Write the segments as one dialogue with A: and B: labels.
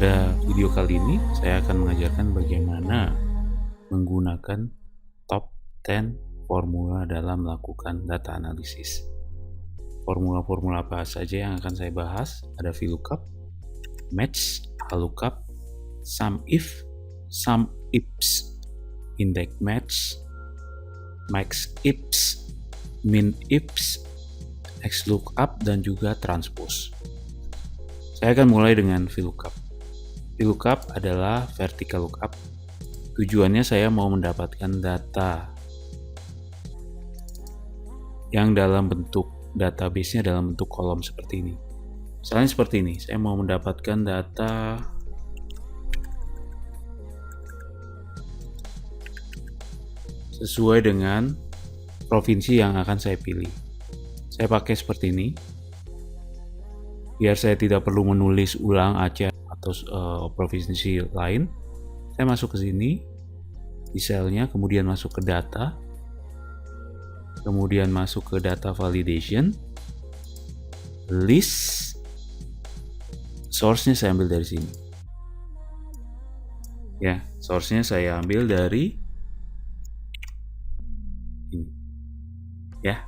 A: Pada video kali ini saya akan mengajarkan bagaimana menggunakan top 10 formula dalam melakukan data analisis. Formula-formula apa saja yang akan saya bahas? Ada VLOOKUP, match, lookup, SUMIF, SUMIFS, index match, MAXIFS, MINIFS, XLOOKUP, dan juga transpose. Saya akan mulai dengan VLOOKUP. VLOOKUP adalah vertical lookup. Tujuannya saya mau mendapatkan data yang dalam bentuk database-nya dalam bentuk kolom seperti ini. Misalnya seperti ini, saya mau mendapatkan data sesuai dengan provinsi yang akan saya pilih. Saya pakai seperti ini, biar saya tidak perlu menulis ulang Aceh atau provinsi lain. Saya masuk ke sini, di selnya, kemudian masuk ke data, kemudian masuk ke data validation, list, source-nya saya ambil dari sini. Ya, source-nya saya ambil dari ini. Ya,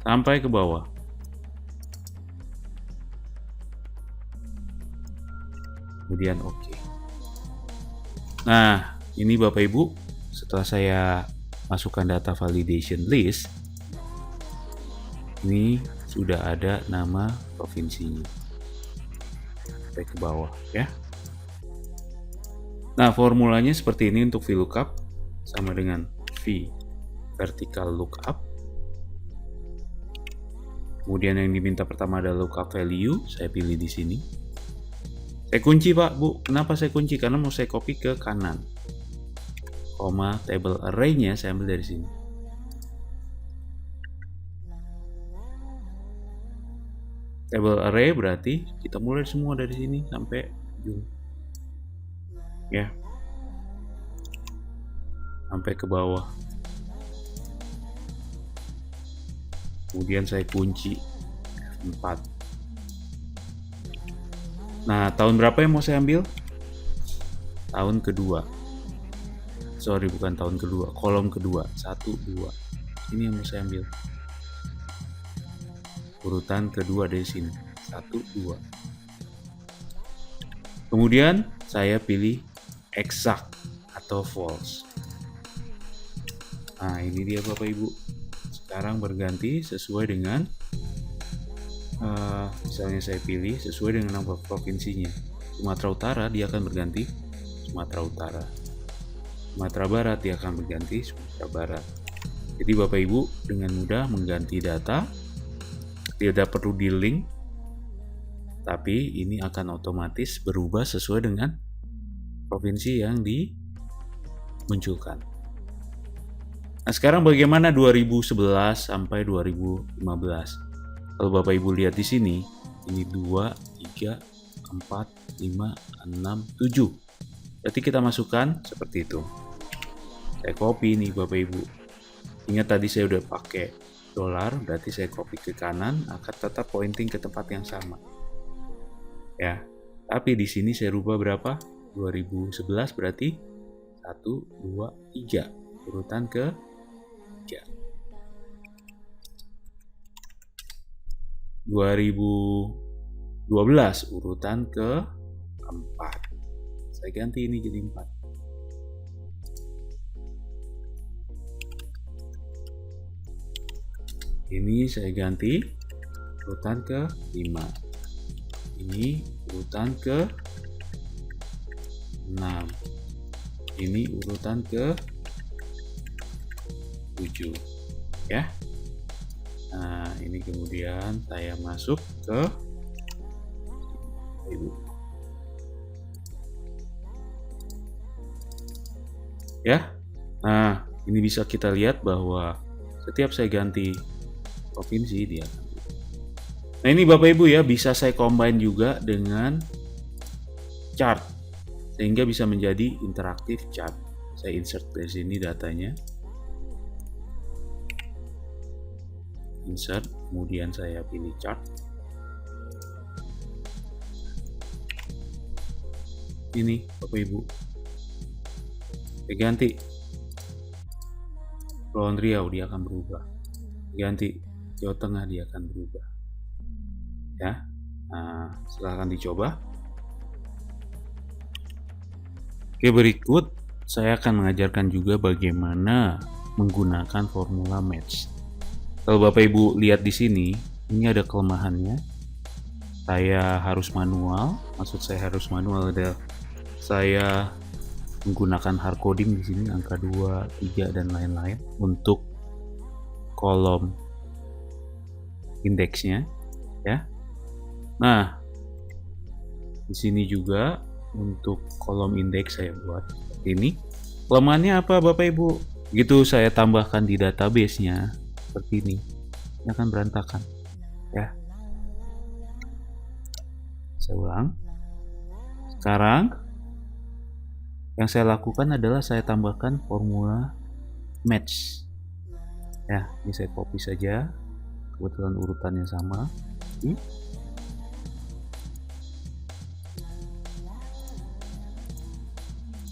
A: sampai ke bawah. Kemudian oke. Nah, ini Bapak Ibu, setelah saya masukkan data validation list, ini sudah ada nama provinsinya. Sampai ke bawah ya. Nah, formulanya seperti ini untuk VLOOKUP, sama dengan V vertical lookup. Kemudian yang diminta pertama adalah lookup value, saya pilih di sini. Saya kunci Pak, Bu. Kenapa saya kunci? Karena mau saya copy ke kanan. Koma table array-nya saya ambil dari sini. Table array berarti kita mulai semua dari sini sampai ujung. Ya. Sampai ke bawah. Kemudian saya kunci F4. Nah, tahun berapa yang mau saya ambil? Tahun kedua. Sorry, bukan tahun kedua, kolom kedua. 1, 2. Ini yang mau saya ambil. Urutan kedua dari sini. 1, 2. Kemudian saya pilih exact atau false. Nah, ini dia Bapak Ibu. Sekarang berganti sesuai dengan misalnya saya pilih sesuai dengan nama provinsinya. Sumatera Utara dia akan berganti Sumatera Utara. Sumatera Barat dia akan berganti Sumatera Barat. Jadi Bapak Ibu dengan mudah mengganti data, tidak perlu di link, tapi ini akan otomatis berubah sesuai dengan provinsi yang dimunculkan. Nah, sekarang bagaimana 2011 sampai 2015? Kalau Bapak Ibu lihat di sini, ini 2, 3, 4, 5, 6, 7. Berarti kita masukkan seperti itu. Saya copy nih Bapak Ibu. Ingat tadi saya udah pakai dolar, berarti saya copy ke kanan akan tetap pointing ke tempat yang sama. Ya. Tapi di sini saya rubah berapa? 2011 berarti 1, 2, 3. Urutan ke 3. 2012 urutan ke 4. Saya ganti ini jadi 4. Ini saya ganti urutan ke 5. Ini urutan ke 6. Ini urutan ke 7. Ya. Nah, ini kemudian saya masuk ke Ibu. Ya. Nah, ini bisa kita lihat bahwa setiap saya ganti provinsi dia. Nah, ini Bapak Ibu ya, bisa saya combine juga dengan chart sehingga bisa menjadi interaktif chart. Saya insert dari sini datanya. Insert, kemudian saya pilih chart. ini Bapak Ibu. Saya ganti Kepulauan Riau, dia akan berubah. Ganti Jawa Tengah, dia akan berubah. Ya, nah, silahkan dicoba. Oke, berikut saya akan mengajarkan juga bagaimana menggunakan formula match. Kalau Bapak Ibu lihat di sini, ini ada kelemahannya. Saya harus manual, maksud saya harus manual adalah saya menggunakan hard coding di sini angka 2, 3 dan lain-lain untuk kolom indeksnya, ya. Nah, di sini juga untuk kolom indeks saya buat ini. Kelemahannya apa Bapak Ibu? Begitu saya tambahkan di database-nya seperti ini akan berantakan, ya. Saya ulang. Sekarang yang saya lakukan adalah saya tambahkan formula match. Ya, ini saya copy saja. Kebetulan urutannya sama.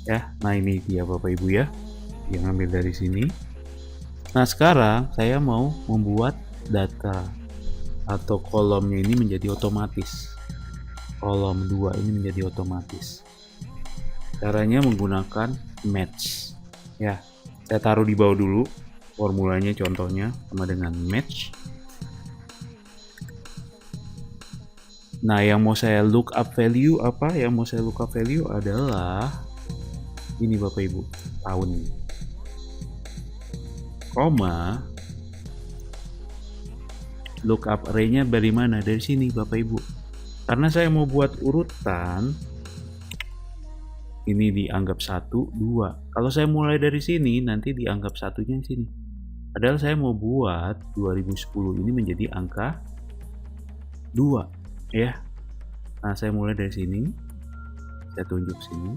A: Ya, nah ini dia Bapak Ibu ya. Yang ambil dari sini. Nah, sekarang saya mau membuat data atau kolomnya ini menjadi otomatis. Kolom 2 ini menjadi otomatis. Caranya menggunakan match. Ya, saya taruh di bawah dulu formulanya, contohnya sama dengan match. Nah, yang mau saya look up value apa? Yang mau saya look up value adalah ini Bapak Ibu, tahun. Koma, look up array-nya dari mana? Dari sini Bapak Ibu. Karena saya mau buat urutan, ini dianggap 1, 2. Kalau saya mulai dari sini, nanti dianggap satunya di sini. Padahal saya mau buat 2010 ini menjadi angka 2, ya. Nah, saya mulai dari sini. Saya tunjuk sini.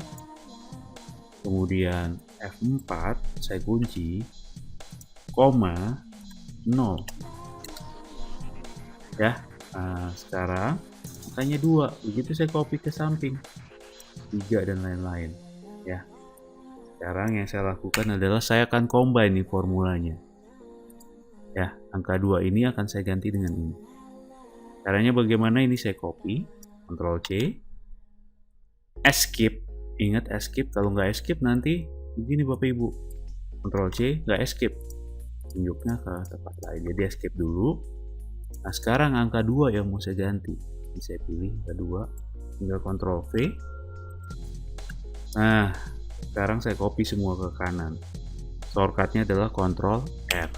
A: Kemudian F4 saya kunci, koma 0. Ya. Nah, sekarang angkanya 2. Begitu saya copy ke samping. 3 dan lain-lain, ya. Sekarang yang saya lakukan adalah saya akan combine nih formulanya. Ya, angka 2 ini akan saya ganti dengan ini. Caranya bagaimana? Ini saya copy, Ctrl C, escape. Ingat escape, kalau nggak escape nanti begini Bapak Ibu. Ctrl C, nggak escape. Tunjuknya ke tempat lain. Jadi escape dulu. Nah, sekarang angka 2 yang mau saya ganti. Ini saya pilih angka 2. Tinggal Ctrl V. Nah, sekarang saya copy semua ke kanan. Shortcutnya adalah Ctrl R.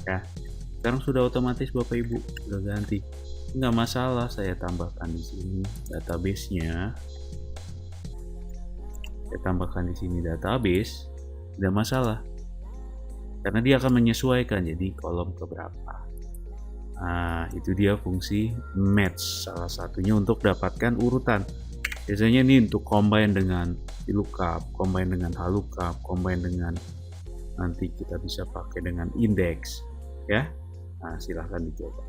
A: Ya, sekarang sudah otomatis Bapak Ibu, sudah ganti. Nggak masalah, saya tambahkan di sini database-nya. Saya tambahkan di sini database, tidak masalah. Karena dia akan menyesuaikan jadi kolom keberapa. Nah, itu dia fungsi match, salah satunya untuk dapatkan urutan. Biasanya ini untuk combine dengan VLOOKUP, combine dengan HLOOKUP, combine dengan nanti kita bisa pakai dengan indeks, ya. Nah, silahkan dicoba.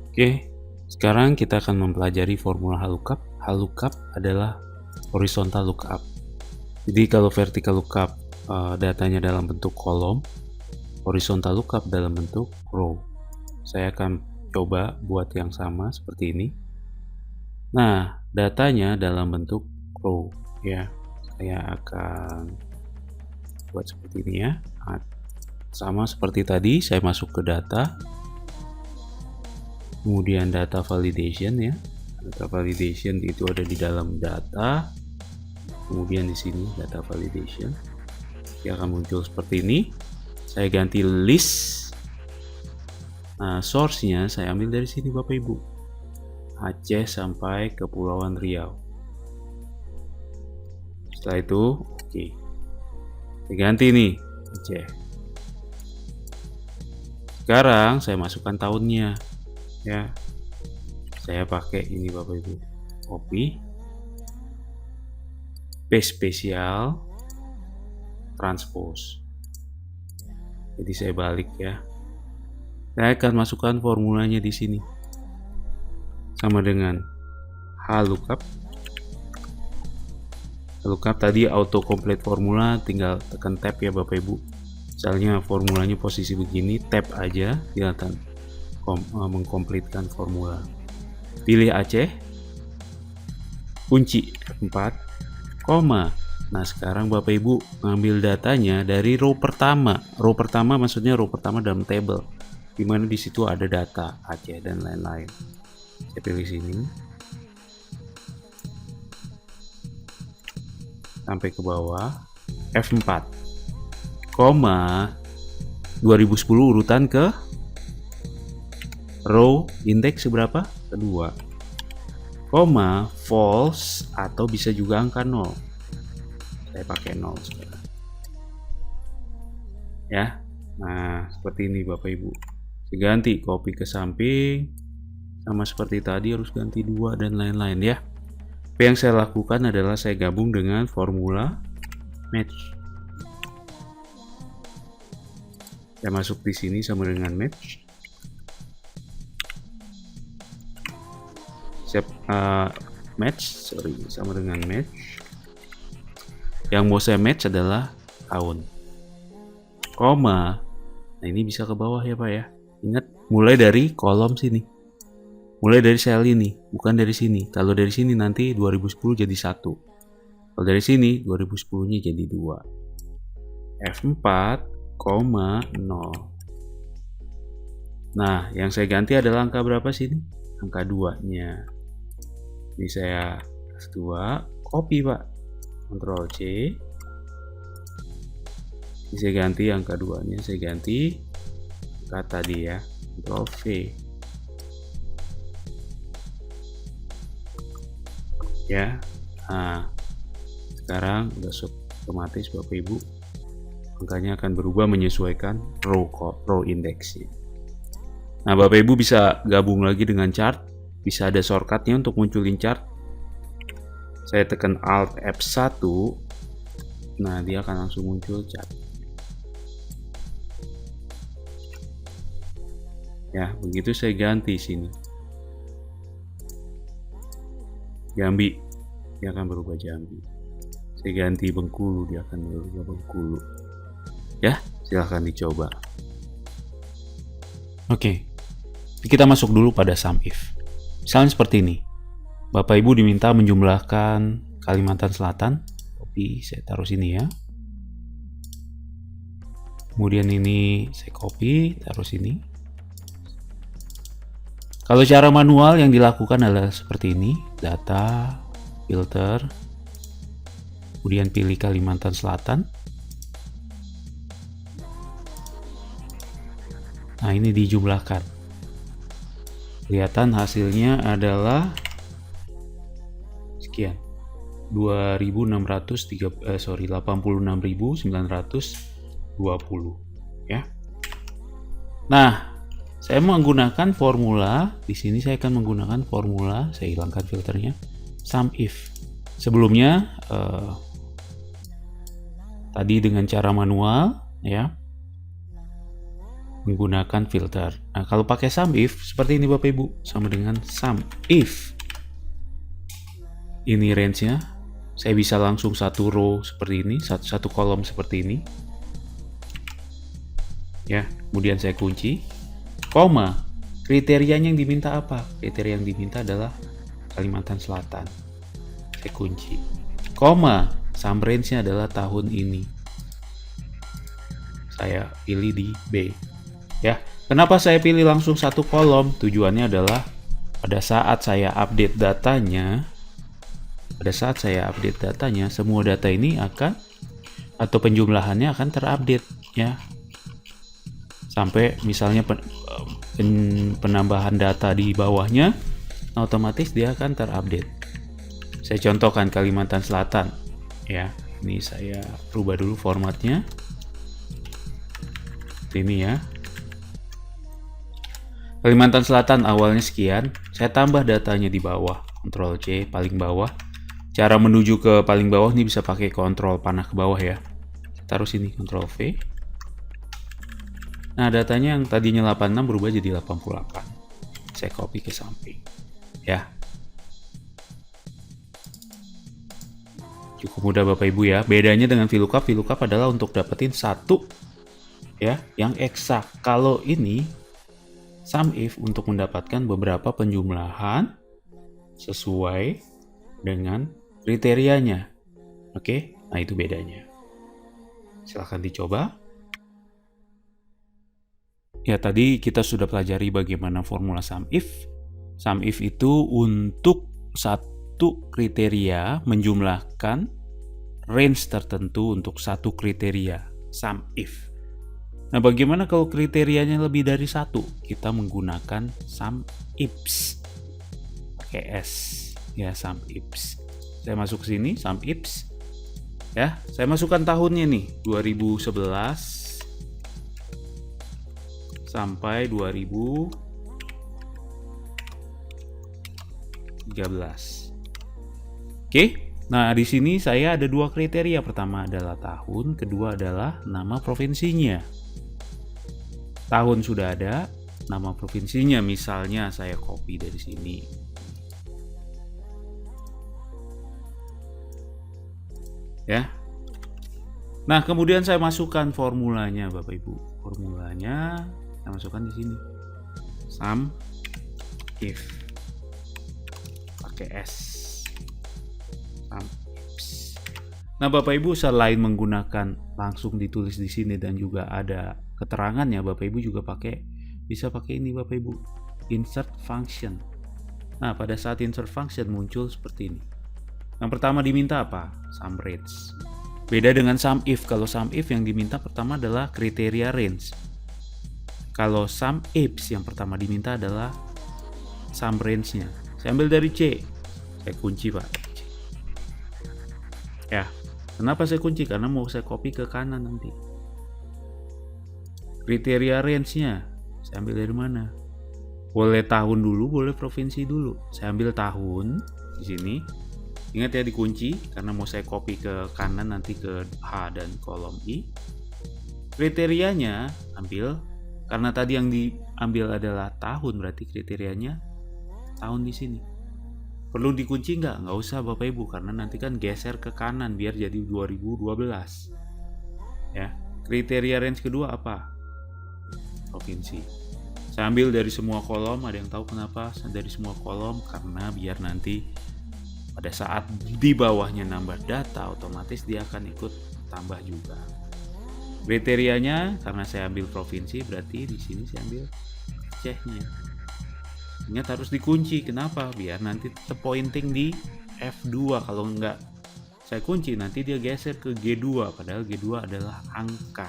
A: Oke, sekarang kita akan mempelajari formula HLOOKUP. HLOOKUP adalah horizontal lookup. Jadi kalau vertical lookup datanya dalam bentuk kolom, horizontal lookup dalam bentuk row. Saya akan coba buat yang sama seperti ini. Nah, datanya dalam bentuk row, ya. Saya akan buat seperti ini ya. Nah, sama seperti tadi, saya masuk ke data, kemudian data validation ya. Data validation itu ada di dalam data, kemudian di sini data validation. Dia akan muncul seperti ini. Saya ganti list. Nah, source-nya saya ambil dari sini Bapak Ibu. Aceh sampai Kepulauan Riau. Setelah itu, oke. Saya ganti nih, Aceh. Sekarang saya masukkan tahunnya, ya. Saya pakai ini Bapak Ibu. Copy, paste spesial, transpose. Jadi saya balik ya. Saya akan masukkan formulanya di sini. Sama dengan HLOOKUP. lookup tadi auto complete formula, tinggal tekan tab ya Bapak Ibu. Misalnya formulanya posisi begini, tab aja dia akan mengkomplitkan formula. Pilih Aceh, kunci F4, koma. Nah sekarang Bapak Ibu ngambil datanya dari row pertama. Row pertama maksudnya row pertama dalam table, dimana di situ ada data Aceh dan lain-lain. Saya pilih sini sampai ke bawah, F4, koma 2010 urutan ke row indeks seberapa? Kedua, koma false atau bisa juga angka 0. Saya pakai 0 sekarang. Ya. Nah, seperti ini Bapak Ibu. Saya ganti, copy ke samping. Sama seperti tadi harus ganti 2 dan lain-lain ya. Apa yang saya lakukan adalah saya gabung dengan formula match. Saya masuk di sini sama dengan match. Sama dengan match. Yang mau saya match adalah tahun. Koma. Nah, ini bisa ke bawah ya Pak ya. Ingat, mulai dari kolom sini. Mulai dari sel ini, bukan dari sini. Kalau dari sini nanti 2010 jadi 1. Kalau dari sini 2010-nya jadi 2. F4, 0. Nah, yang saya ganti adalah angka berapa sini? Angka 2-nya. Ini saya F2, copy Pak. Ctrl C. Ini saya ganti angka 2-nya, saya ganti angka tadi ya. Ctrl V. Ya. Nah, sekarang udah otomatis Bapak Ibu angkanya akan berubah menyesuaikan row indeksnya. Nah, Bapak Ibu bisa gabung lagi dengan chart, bisa ada shortcutnya untuk munculin chart. Saya tekan Alt F1, nah dia akan langsung muncul chart. Ya, begitu saya ganti sini. Jambi, dia akan berubah Jambi. Saya ganti Bengkulu, dia akan berubah Bengkulu. Ya, silahkan dicoba. Oke, kita masuk dulu pada sum if. Misalnya seperti ini. Bapak Ibu diminta menjumlahkan Kalimantan Selatan. Copy, saya taruh sini ya. Kemudian ini saya copy, taruh sini. Kalau cara manual yang dilakukan adalah seperti ini, data, filter, kemudian pilih Kalimantan Selatan. Nah, ini dijumlahkan. Kelihatan hasilnya adalah sekian. 86.920 ya. Nah, saya menggunakan formula di sini. Saya akan menggunakan formula. Saya hilangkan filternya. Sum if. Sebelumnya tadi dengan cara manual ya, menggunakan filter. Nah, kalau pakai sum if seperti ini Bapak Ibu, sama dengan sum if. Ini range-nya. Saya bisa langsung satu row seperti ini, satu kolom seperti ini. Ya, kemudian saya kunci. Koma, kriterianya yang diminta apa? Kriteria yang diminta adalah Kalimantan Selatan. Saya kunci. Koma, sum range-nya adalah tahun ini. Saya pilih di B. Ya, kenapa saya pilih langsung satu kolom? Tujuannya adalah pada saat saya update datanya, semua data ini akan, atau penjumlahannya akan terupdate ya. Sampai misalnya penambahan data di bawahnya, otomatis dia akan terupdate. Saya contohkan Kalimantan Selatan ya. Ini saya rubah dulu formatnya. Ini ya. Kalimantan Selatan awalnya sekian, saya tambah datanya di bawah. Ctrl C paling bawah. Cara menuju ke paling bawah ini bisa pakai kontrol panah ke bawah ya. Taruh sini, Ctrl V. Nah, datanya yang tadinya 86 berubah jadi 88. Saya copy ke samping. Ya. Cukup mudah Bapak Ibu ya. Bedanya dengan VLOOKUP adalah untuk dapetin satu ya yang eksak. Kalau ini SUMIF untuk mendapatkan beberapa penjumlahan sesuai dengan kriterianya. Oke, nah itu bedanya. Silahkan dicoba. Ya, tadi kita sudah pelajari bagaimana formula SUMIF. SUMIF itu untuk satu kriteria menjumlahkan range tertentu untuk satu kriteria SUMIF. Nah, bagaimana kalau kriterianya lebih dari satu? Kita menggunakan SUMIFS. Pakai S ya, SUMIFS. Saya masuk ke sini SUMIFS. Ya, saya masukkan tahunnya nih 2011 sampai 2013. Oke. Nah, di sini saya ada dua kriteria. Pertama adalah tahun, kedua adalah nama provinsinya. Tahun sudah ada, nama provinsinya misalnya saya copy dari sini. Ya. Nah, kemudian saya masukkan formulanya Bapak Ibu. Formulanya saya masukkan di sini. SUMIF. Pakai S. SUMIFS. Nah, Bapak Ibu selain menggunakan langsung ditulis di sini dan juga ada keterangannya, Bapak Ibu juga bisa pakai ini Bapak Ibu. Insert function. Nah, pada saat insert function muncul seperti ini. Yang pertama diminta apa? Sum range. Beda dengan SUMIF. Kalau SUMIF yang diminta pertama adalah kriteria range. Kalau SUMIFS yang pertama diminta adalah sum range-nya. Saya ambil dari C. Saya kunci Pak. Ya. Kenapa saya kunci? Karena mau saya copy ke kanan nanti. Kriteria range-nya. Saya ambil dari mana? Boleh tahun dulu, boleh provinsi dulu. Saya ambil tahun di sini. Ingat ya dikunci karena mau saya copy ke kanan nanti ke H dan kolom I. Kriterianya ambil karena tadi yang diambil adalah tahun, berarti kriterianya tahun di sini. Perlu dikunci nggak? Nggak usah Bapak Ibu karena nanti kan geser ke kanan biar jadi 2012. Ya. Kriteria range kedua apa? Provinsi. Saya ambil dari semua kolom. Ada yang tahu kenapa dari semua kolom? Karena biar nanti pada saat di bawahnya nambah data, otomatis dia akan ikut tambah juga. Kriterianya karena saya ambil provinsi, berarti di sini saya ambil Acehnya. Ingat harus dikunci. Kenapa? Biar nanti tetap pointing di F2. Kalau enggak saya kunci, nanti dia geser ke G2. Padahal G2 adalah angka.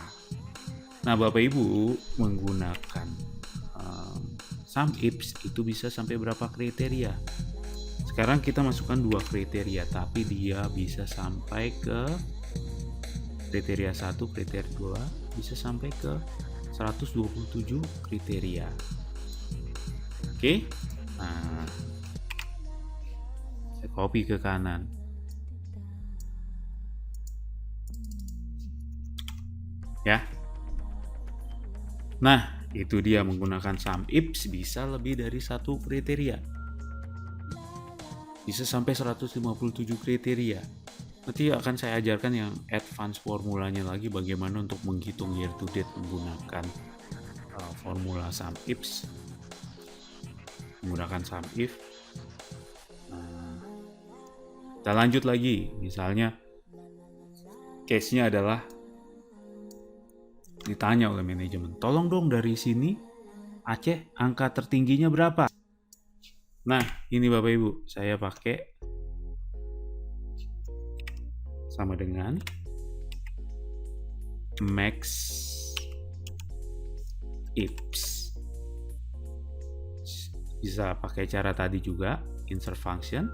A: Nah, Bapak Ibu menggunakan SUMIFS itu bisa sampai berapa kriteria? Sekarang kita masukkan dua kriteria, tapi dia bisa sampai ke kriteria 1, kriteria 2, bisa sampai ke 127 kriteria. Oke. Nah, saya copy ke kanan. Ya. Nah, itu dia menggunakan SUMIFS bisa lebih dari satu kriteria. Bisa sampai 157 kriteria. Nanti akan saya ajarkan yang advance formulanya lagi bagaimana untuk menghitung year to date menggunakan formula SUMIFS. Menggunakan SUMIF. Nah, kita lanjut lagi. Misalnya case-nya adalah ditanya oleh manajemen, tolong dong dari sini Aceh angka tertingginya berapa? Nah, ini Bapak Ibu, saya pakai sama dengan max IPS. Bisa pakai cara tadi juga, insert function.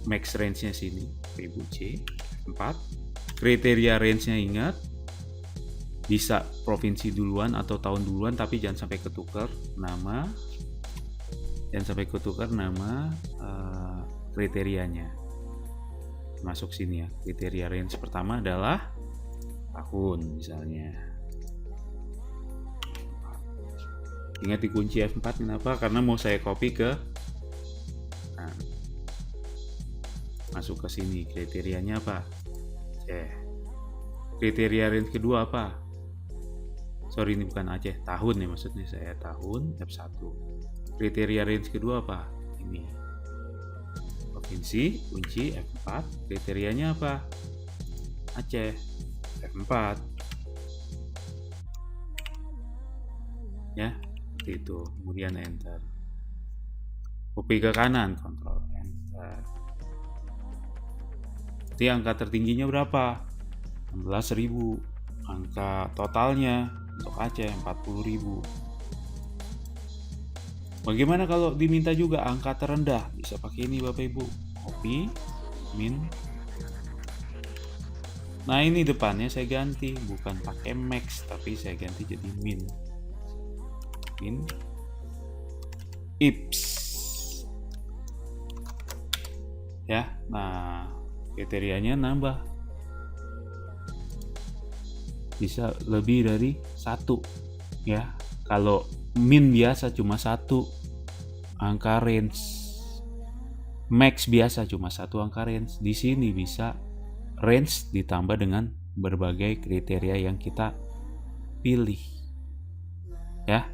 A: Max range-nya sini, Bapak Ibu C, 4. Kriteria range-nya ingat, bisa provinsi duluan atau tahun duluan, tapi jangan sampai ketukar nama, kriterianya. Masuk sini ya, kriteria range pertama adalah tahun misalnya. Ingat dikunci F4, kenapa? Karena mau saya copy ke masuk ke sini. Kriterianya apa? Kriteria range kedua apa? Sorry, ini bukan Aceh, tahun ya maksudnya saya, tahun F1. Kriteria range kedua apa? Ini provinsi, kunci F4. Kriterianya apa? Aceh, F4. Ya, seperti itu. Kemudian enter. Copy ke kanan, kontrol enter. Jadi angka tertingginya berapa? 16.000. Angka totalnya untuk Aceh 40.000. Bagaimana kalau diminta juga angka terendah? Bisa pakai ini Bapak Ibu. Copy, min. Nah, ini depannya saya ganti, bukan pakai max, tapi saya ganti jadi min. Min. Ips. Ya, nah kriterianya nambah. Bisa lebih dari 1 ya. Kalau min biasa cuma 1 angka range, max biasa cuma 1 angka range. Di sini bisa range ditambah dengan berbagai kriteria yang kita pilih ya.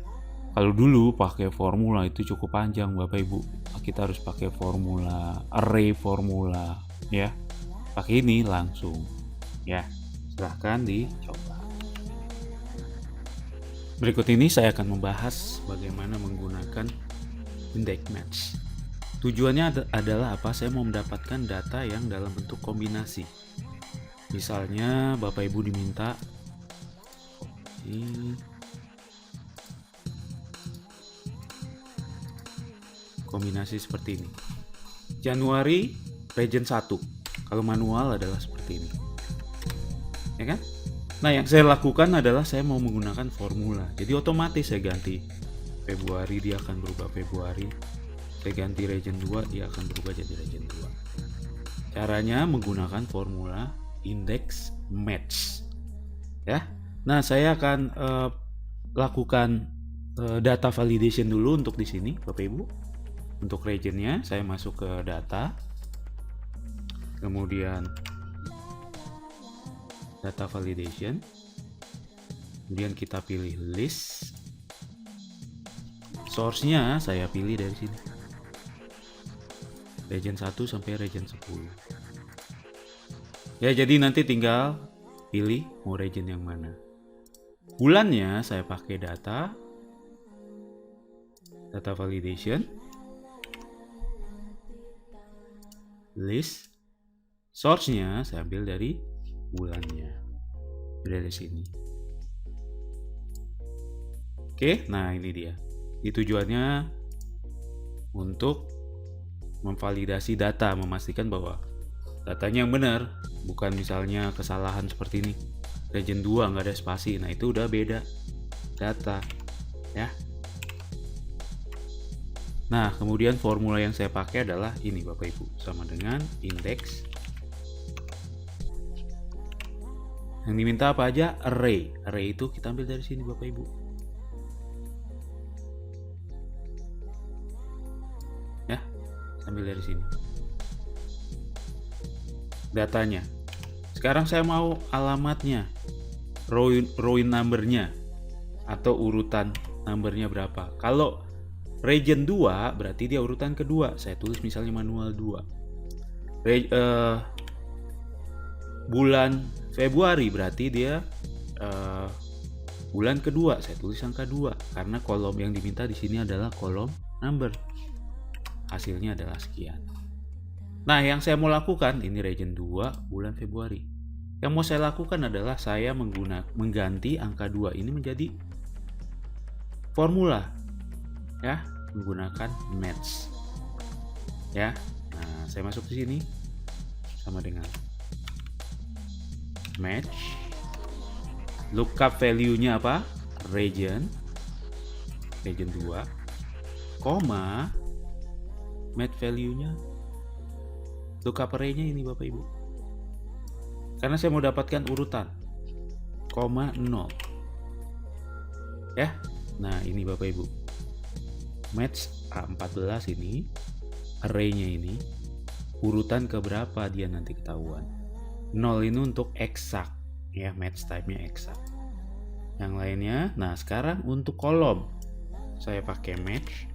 A: Kalau dulu pakai formula itu cukup panjang Bapak Ibu, kita harus pakai formula, array formula ya. Pakai ini langsung ya. Silahkan dicoba. Berikut ini saya akan membahas bagaimana menggunakan index match. Tujuannya adalah apa? Saya mau mendapatkan data yang dalam bentuk kombinasi. Misalnya Bapak Ibu diminta kombinasi seperti ini. Januari region 1. Kalau manual adalah seperti ini. Ya kan? Nah, yang saya lakukan adalah saya mau menggunakan formula. Jadi otomatis saya ganti Februari, dia akan berubah Februari. Saya ganti region 2, dia akan berubah jadi region 2. Caranya menggunakan formula index match. Ya. Nah, saya akan lakukan data validation dulu untuk di sini, Bapak Ibu. Untuk regionnya saya masuk ke data. Kemudian data validation, kemudian kita pilih list, source-nya saya pilih dari sini, region 1 sampai region 10 ya. Jadi nanti tinggal pilih mau region yang mana. Bulannya saya pakai data validation, list, source-nya saya ambil dari bulannya, dari sini. Oke, nah ini dia. Tujuannya untuk memvalidasi data, memastikan bahwa datanya yang benar, bukan misalnya kesalahan seperti ini. Region 2 nggak ada spasi, nah itu udah beda data ya. Nah, kemudian formula yang saya pakai adalah ini Bapak Ibu, sama dengan index. Yang diminta apa aja? Array. Array itu kita ambil dari sini Bapak Ibu. Ya, ambil dari sini. Datanya. Sekarang saya mau alamatnya, row numbernya, atau urutan numbernya berapa. Kalau region 2 berarti dia urutan kedua. Saya tulis misalnya manual 2. Bulan Februari berarti dia bulan kedua. Saya tulis angka 2 karena kolom yang diminta di sini adalah kolom number. Hasilnya adalah sekian. Nah, yang saya mau lakukan ini region 2 bulan Februari. Yang mau saya lakukan adalah saya mengganti angka 2 ini menjadi formula ya, menggunakan match. Ya. Nah, saya masuk ke sini sama dengan match, lookup value-nya apa? Region 2, koma, match value-nya, lookup array-nya ini Bapak Ibu. Karena saya mau dapatkan urutan, koma 0. Ya, nah ini Bapak Ibu. Match A14 ini, array-nya ini, urutan keberapa dia nanti ketahuan. 0 ini untuk eksak ya, match type-nya eksak. Yang lainnya, nah sekarang untuk kolom saya pakai match.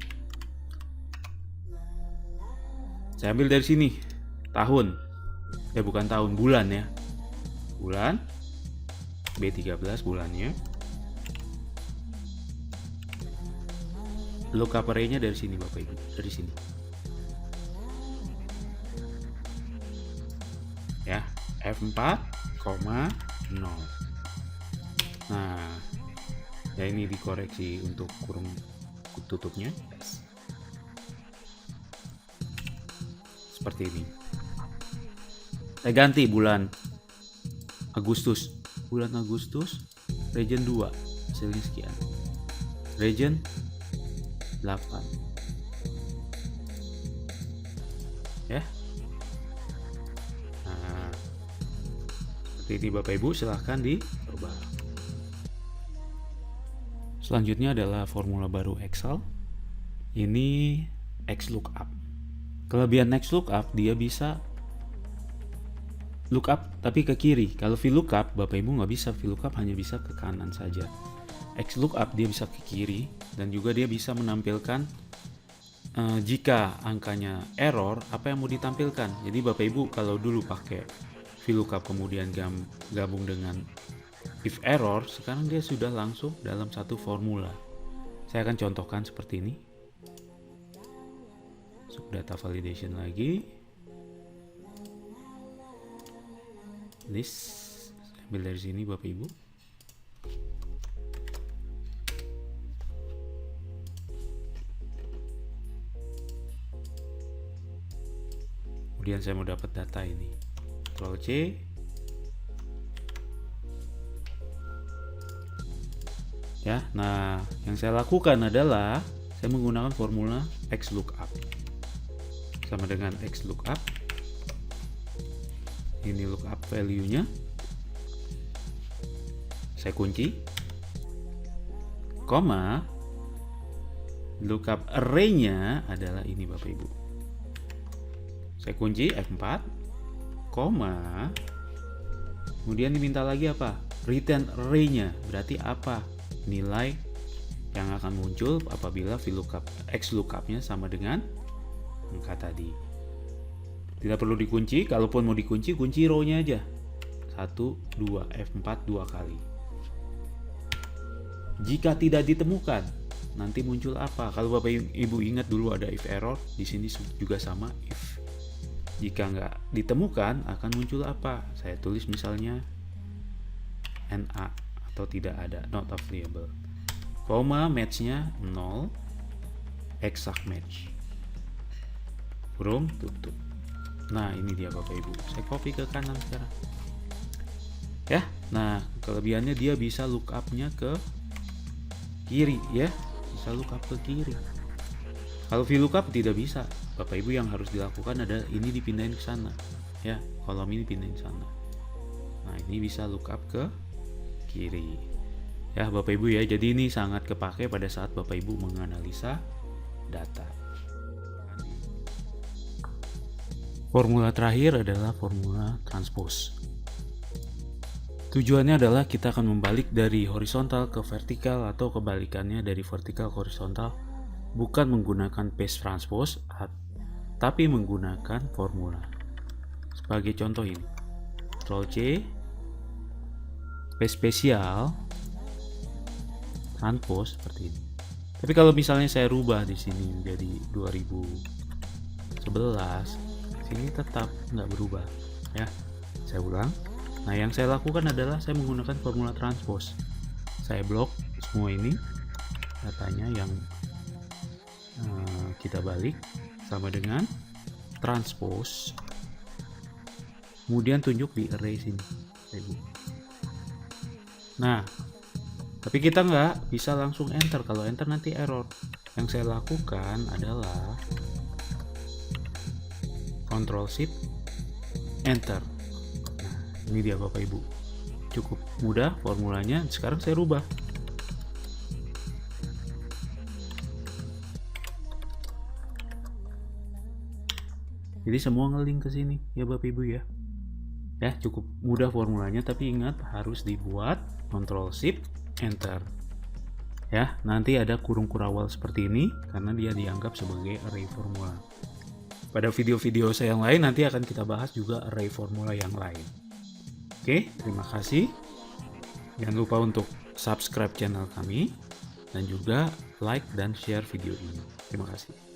A: Saya ambil dari sini tahun, bukan tahun, bulan ya, bulan B13 bulannya. Lookup array-nya dari sini Bapak Ibu, dari sini ya, F4, 0. Nah ya, ini dikoreksi untuk kurung tutupnya seperti ini. Saya ganti bulan Agustus, region 2 hasilnya sekian, region 8 ya. Nah seperti ini Bapak Ibu, silahkan dicoba. Selanjutnya adalah formula baru Excel. Ini XLOOKUP. Kelebihan XLOOKUP, dia bisa lookup tapi ke kiri. Kalau VLOOKUP Bapak Ibu nggak bisa, VLOOKUP hanya bisa ke kanan saja. XLOOKUP dia bisa ke kiri, dan juga dia bisa menampilkan jika angkanya error, apa yang mau ditampilkan. Jadi Bapak Ibu kalau dulu pakai VLOOKUP kemudian gabung dengan if error, sekarang dia sudah langsung dalam satu formula. Saya akan contohkan seperti ini. Data validation lagi, list, ambil dari sini Bapak Ibu. Kemudian saya mau dapat data ini, Ctrl C, ya. Nah yang saya lakukan adalah saya menggunakan formula XLOOKUP sama dengan XLOOKUP. Ini lookup value-nya, saya kunci, koma, lookup array-nya adalah ini Bapak Ibu. Saya kunci F4, koma, kemudian diminta lagi apa? Return array-nya, berarti apa? Nilai yang akan muncul apabila VLOOKUP XLOOKUP-nya sama dengan angka tadi. Tidak perlu dikunci, kalaupun mau dikunci, kunci row-nya aja. 1, 2, F4 2 kali. Jika tidak ditemukan, nanti muncul apa? Kalau Bapak Ibu ingat dulu ada if error, di sini juga sama if. Jika nggak ditemukan, akan muncul apa? Saya tulis misalnya NA atau tidak ada, not available. Koma, match-nya 0, exact match. Kurung tutup. Nah ini dia Bapak Ibu, saya copy ke kanan sekarang ya. Nah kelebihannya dia bisa lookupnya ke kiri ya, bisa lookup ke kiri. Kalau VLOOKUP tidak bisa, Bapak Ibu yang harus dilakukan adalah ini dipindahin ke sana ya, kolom ini pindahin ke sana. Nah ini bisa lookup ke kiri ya Bapak Ibu ya. Jadi ini sangat kepake pada saat Bapak Ibu menganalisa data. Formula terakhir adalah formula transpose. Tujuannya adalah kita akan membalik dari horizontal ke vertikal atau kebalikannya dari vertikal ke horizontal, bukan menggunakan paste transpose, tapi menggunakan formula. Sebagai contoh ini, Ctrl C, paste spesial, transpose seperti ini. Tapi kalau misalnya saya rubah di sini menjadi 2011, ini tetap nggak berubah ya. Saya ulang. Nah yang saya lakukan adalah saya menggunakan formula transpose. Saya blok semua ini datanya yang kita balik sama dengan transpose, kemudian tunjuk di array sini. Nah tapi kita nggak bisa langsung enter, kalau enter nanti error. Yang saya lakukan adalah Ctrl Shift Enter. Nah, ini dia Bapak Ibu. Cukup mudah formulanya. Sekarang saya rubah. Jadi semua ngelink ke sini ya Bapak Ibu ya. Ya, cukup mudah formulanya, tapi ingat harus dibuat Ctrl Shift Enter. Ya, nanti ada kurung kurawal seperti ini karena dia dianggap sebagai array formula. Pada video-video saya yang lain nanti akan kita bahas juga array formula yang lain. Oke, terima kasih. Jangan lupa untuk subscribe channel kami dan juga like dan share video ini. Terima kasih.